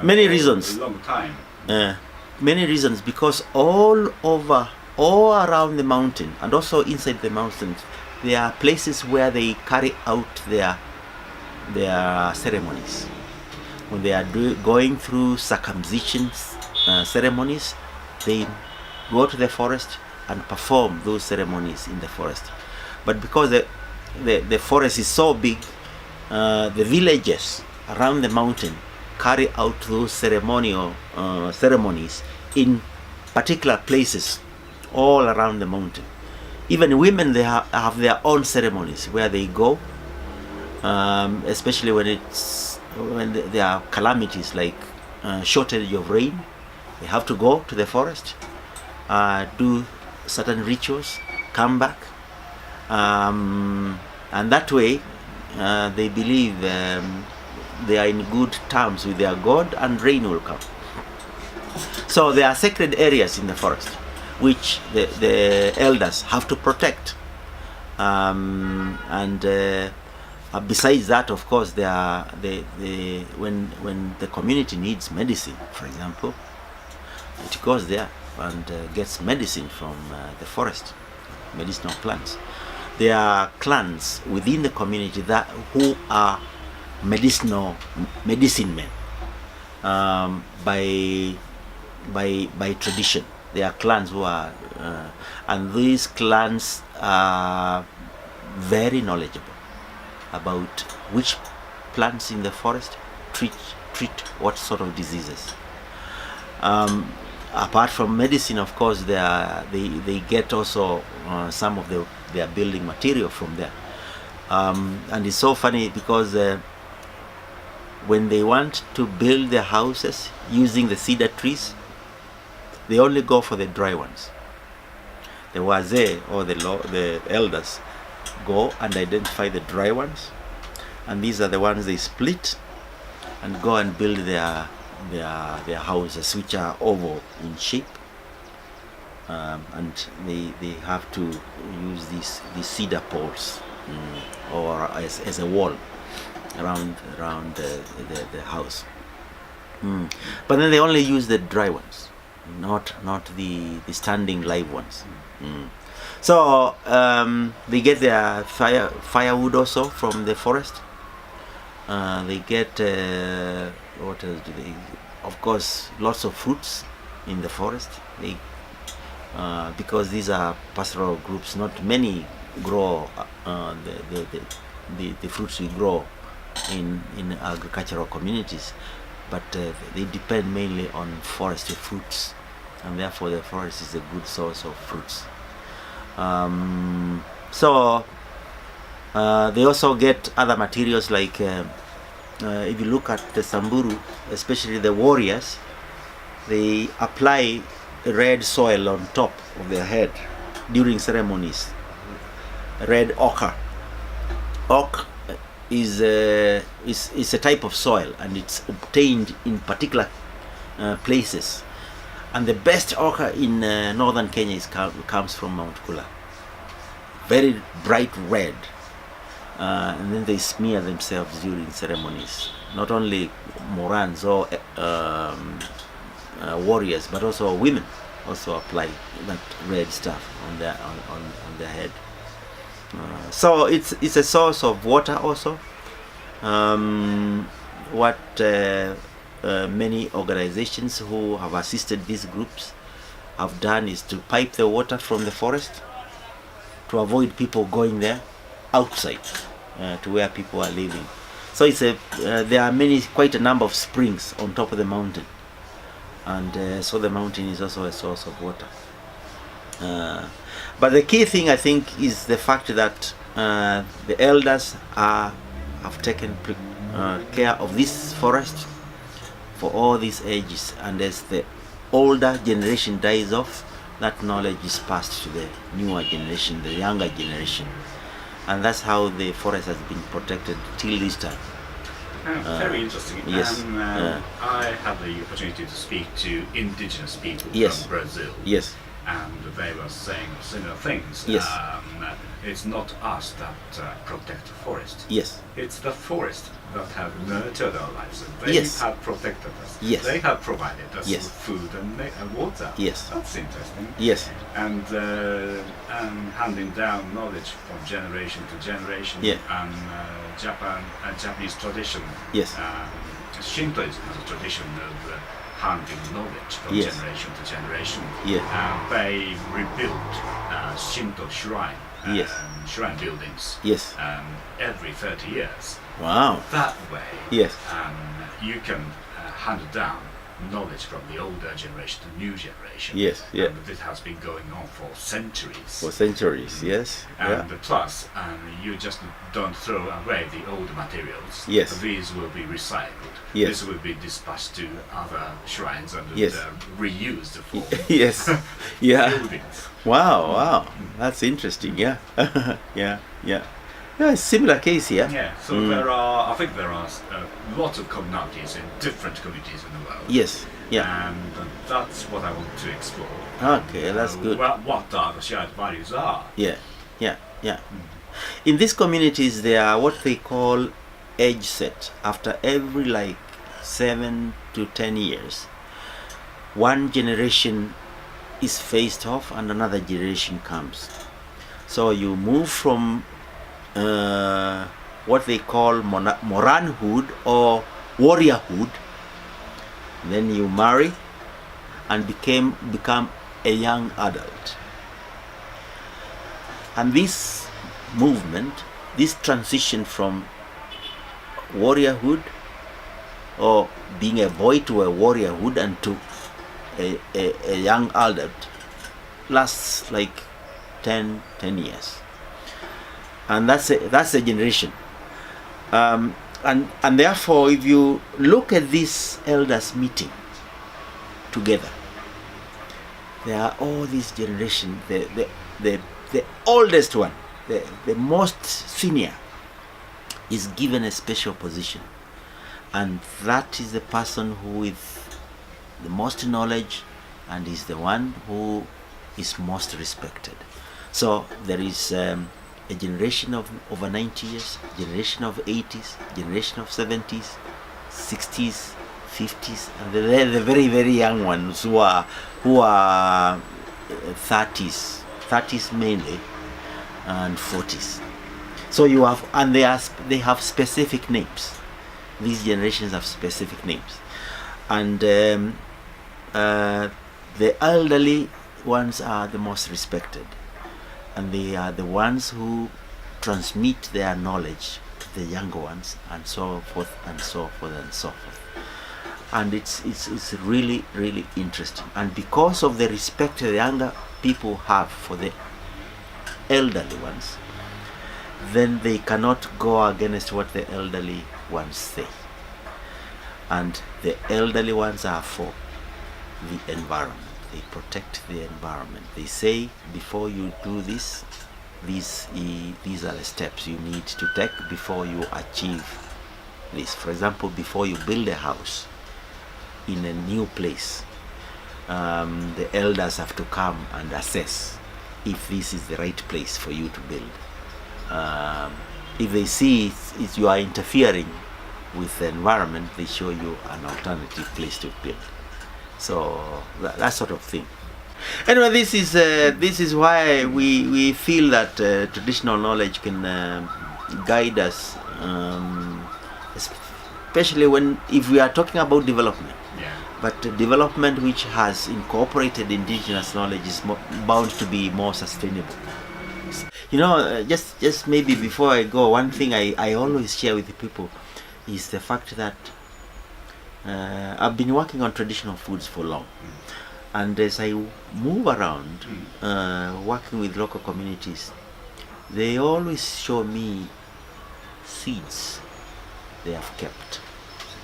Many reasons. A long time. Many reasons, because all around the mountain and also inside the mountains, there are places where they carry out their ceremonies. When they are going through circumcision ceremonies, they go to the forest and perform those ceremonies in the forest. But because the forest is so big, the villages around the mountain carry out those ceremonies in particular places all around the mountain. Even women, they have their own ceremonies where they go, especially when there are calamities like shortage of rain. They have to go to the forest, do certain rituals, come back, and that way they believe they are in good terms with their God, and rain will come. So there are sacred areas in the forest which the elders have to protect, and besides that, of course, when the community needs medicine, for example, it goes there and gets medicine from the forest, medicinal plants. There are clans within the community who are medicine men by tradition. There are clans who are, and these clans are very knowledgeable about which plants in the forest treat what sort of diseases. Apart from medicine, of course, they get also some of their building material from there. And it's so funny because when they want to build their houses using the cedar trees, they only go for the dry ones. The wazee, or the elders, go and identify the dry ones, and these are the ones they split and go and build their houses, which are oval in shape, and they have to use these cedar poles or as a wall around the house. But then they only use the dry ones, not the standing live ones. So they get their firewood also from the forest. They get what else do they? Of course, lots of fruits in the forest. They because these are pastoral groups, not many grow the fruits we grow in agricultural communities, but they depend mainly on forestry fruits, and therefore the forest is a good source of fruits. So they also get other materials like if you look at the Samburu, especially the warriors, they apply red soil on top of their head during ceremonies. Red ochre. Ochre is a type of soil, and it's obtained in particular places. And the best ochre in northern Kenya comes from Mount Kula. Very bright red. And then they smear themselves during ceremonies. Not only Morans or warriors, but also women also apply that red stuff on their head. So it's a source of water also. What many organizations who have assisted these groups have done is to pipe the water from the forest to avoid people going there outside to where people are living. So there are quite a number of springs on top of the mountain, and so the mountain is also a source of water. But the key thing, I think, is the fact that the elders have taken care of this forest for all these ages, and as the older generation dies off, that knowledge is passed to the newer generation, the younger generation, and that's how the forest has been protected till this time. Very interesting. Yes. I had the opportunity to speak to indigenous people Yes. from Brazil. Yes. and they were saying similar things. Yes. It's not us that protect the forest. Yes. It's the forest that have nurtured our lives. They Yes. have protected us. Yes. They have provided us Yes. with food and water. Yes. That's interesting. Yes. And handing down knowledge from generation to generation. Yeah. And Japanese tradition. Yes. Shintoism has a tradition of handing knowledge from Yes. generation to generation. Yeah. They rebuilt Shinto shrine. Yes. Shrine buildings. Yes. Every 30 years. Wow. That way, Yes. you can hand down knowledge from the older generation to new generation. Yes. Yeah. And this has been going on for centuries. For centuries. Yes. And Yeah. plus, you just don't throw away the old materials. Yes. These will be recycled. Yes. This will be dispatched to other shrines and Yes. reused for Yes. Yeah. buildings. Wow. Wow. That's interesting. Yeah. Yeah. Yeah. Yeah. Similar case here. Yeah, so I think there are lots of commonalities in different communities in the world. Yes. Yeah. And that's what I want to explore. Okay. That's good. What are the shared values are. Yeah. Yeah. Yeah. In these communities, there are what they call Edgeset. After every 7 to 10 years, one generation is phased off and another generation comes. So you move from what they call moranhood or warriorhood, then you marry and become a young adult. And this movement, this transition from warriorhood or being a boy to a warriorhood and to a young adult lasts 10 years. And that's a generation. And therefore, if you look at these elders meeting together, there are all these generations. The oldest one, the most senior, is given a special position, and that is the person who with the most knowledge and is the one who is most respected. So there is a generation of over 90 years, generation of 80s, generation of 70s, 60s, 50s, and the very, very young ones who are 30s mainly, and 40s. So you have, and they have specific names. These generations have specific names, and the elderly ones are the most respected, and they are the ones who transmit their knowledge to the younger ones, and so forth and so forth and so forth. And it's really, really interesting. And because of the respect the younger people have for the elderly ones, then they cannot go against what the elderly ones say. And the elderly ones are for the environment. They protect the environment. They say, before you do this, these are the steps you need to take before you achieve this. For example, before you build a house in a new place, the elders have to come and assess if this is the right place for you to build. If they see you are interfering with the environment, they show you an alternative place to build. So that sort of thing. Anyway, this is why we feel that traditional knowledge can guide us, especially if we are talking about development. Yeah. But development which has incorporated indigenous knowledge is bound to be more sustainable. You know, just maybe before I go, one thing I always share with the people is the fact that I've been working on traditional foods for long. And as I move around, working with local communities, they always show me seeds they have kept,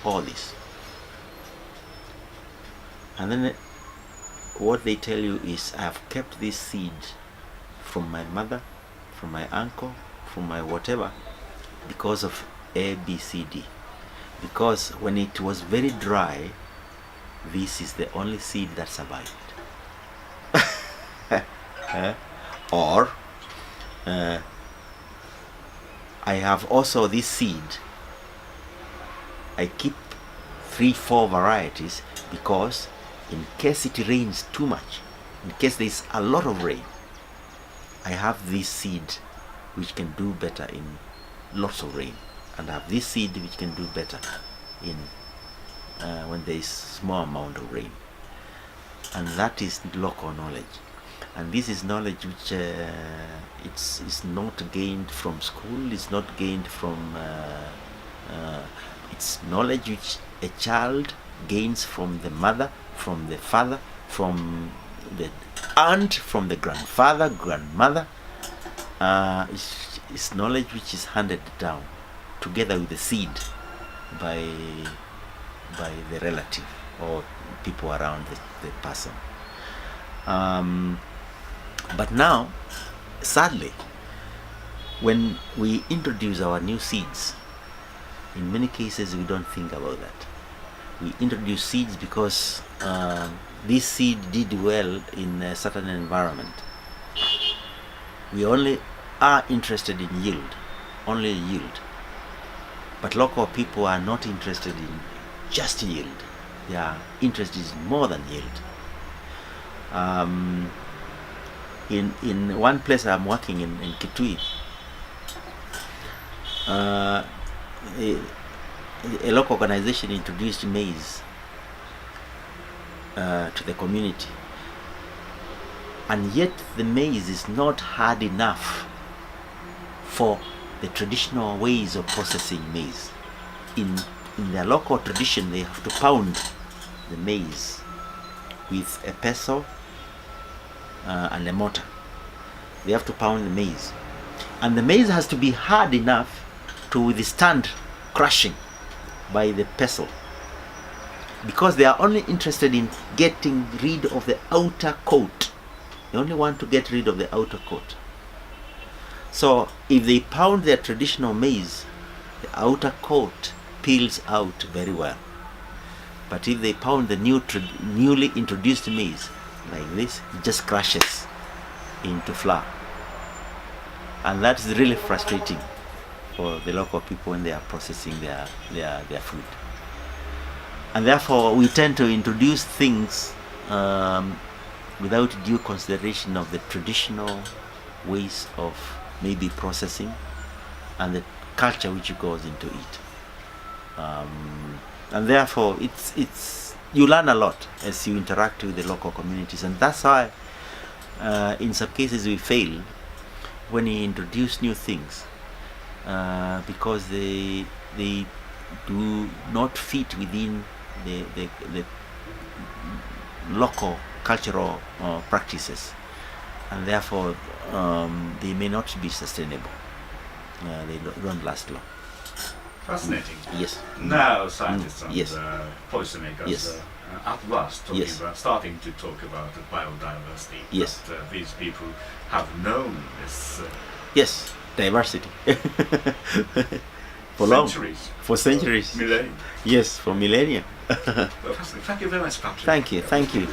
all this. And then what they tell you is, I have kept this seed from my mother, from my uncle, from my whatever, because of A, B, C, D. Because when it was very dry, this is the only seed that survived. Or I have also this seed. I keep 3-4 varieties because in case it rains too much, in case there is a lot of rain, I have this seed which can do better in lots of rain, and I have this seed which can do better in when there is small amount of rain. And that is local knowledge, and this is knowledge which it's not gained from school, it's not gained from it's knowledge which a child gains from the mother, from the father, from the aunt, from the grandfather, grandmother. It's knowledge which is handed down together with the seed by the relative or people around the person. But now, sadly, when we introduce our new seeds, in many cases we don't think about that. We introduce seeds because this seed did well in a certain environment. We only are interested in yield, only yield. But local people are not interested in just yield. They are interested in more than yield. In one place I'm working in Kitui, a local organization introduced maize to the community, and yet the maize is not hard enough for the traditional ways of processing maize. In their local tradition, they have to pound the maize with a pestle and a mortar. They have to pound the maize, and the maize has to be hard enough to withstand crushing by the pestle, because they are only interested in getting rid of the outer coat. They only want to get rid of the outer coat. So if they pound their traditional maize, the outer coat peels out very well. But if they pound the newly introduced maize like this, it just crashes into flour. And that's really frustrating for the local people when they are processing their food. And therefore we tend to introduce things without due consideration of the traditional ways of maybe processing and the culture which goes into it. And therefore it's you learn a lot as you interact with the local communities, and that's why in some cases we fail when we introduce new things, because they do not fit within the local cultural practices, and therefore they may not be sustainable. They don't last long. Fascinating. Yes. Now scientists and Yes. policymakers Yes. At last Yes. starting to talk about biodiversity. Yes. That, these people have known this Yes, diversity. For long. centuries. For centuries. Millennia. Yes, for millennia. Well, fascinating. Thank you very much, Patrick. Thank you.